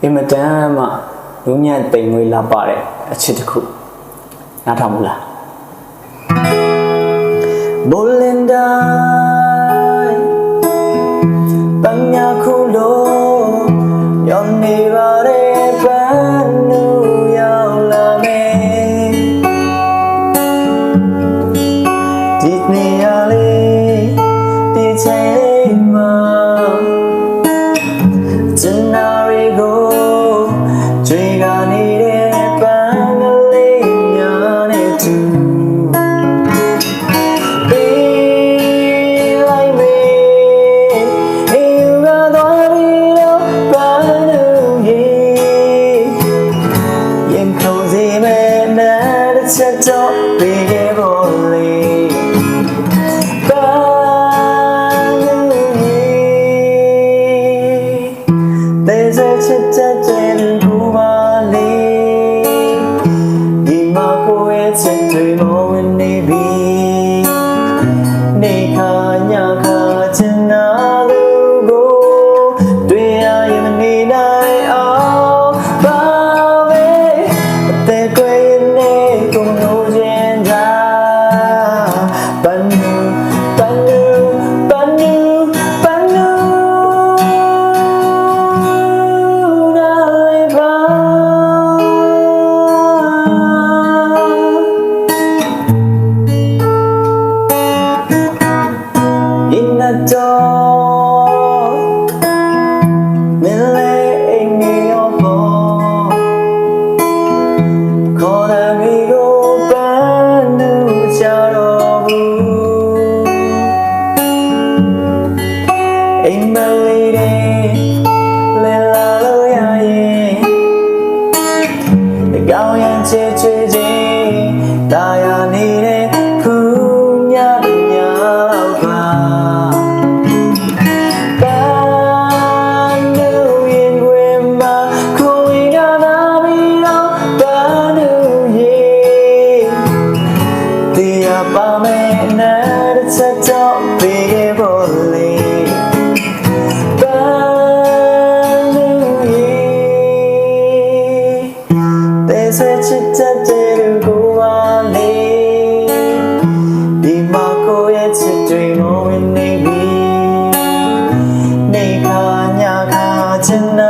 အင်မတန်မှလူညံ့တိမ်မွေးလာပါတဲ့အချစ်တစ်ခုနားထောင်မလားဘိုလင်ဒိုင်ပညာခုလို့ရောင်နေပါတဲ့ပန်းနူရောက်လာမယ်ဒီနေရာလေးဒီချိန်မှာကျွန်တော်ကိုကြွေနေတဲ့ပန်းကလေးများနဲ့တူပေးလိုက်မေအေးယူသွားပြီးတော့ပန်းလို့ရင်ခုန်စီမဲ့နဲ့တစ်ချက်တော့ပေးခဲ့ဖို့လေThere's a chit in Kumali. Dimako it's a dream in Navy. Nika Nyaka Chinalugo. Do I even need I all? Babe, the great name to no gender. Banu, Banu, Banu, Banu. In the door, laying in your ball. Call amigo, bandu charobu. In my lady, lela loya ye. The gown chichi, daya nire kunya nya ba. Tonight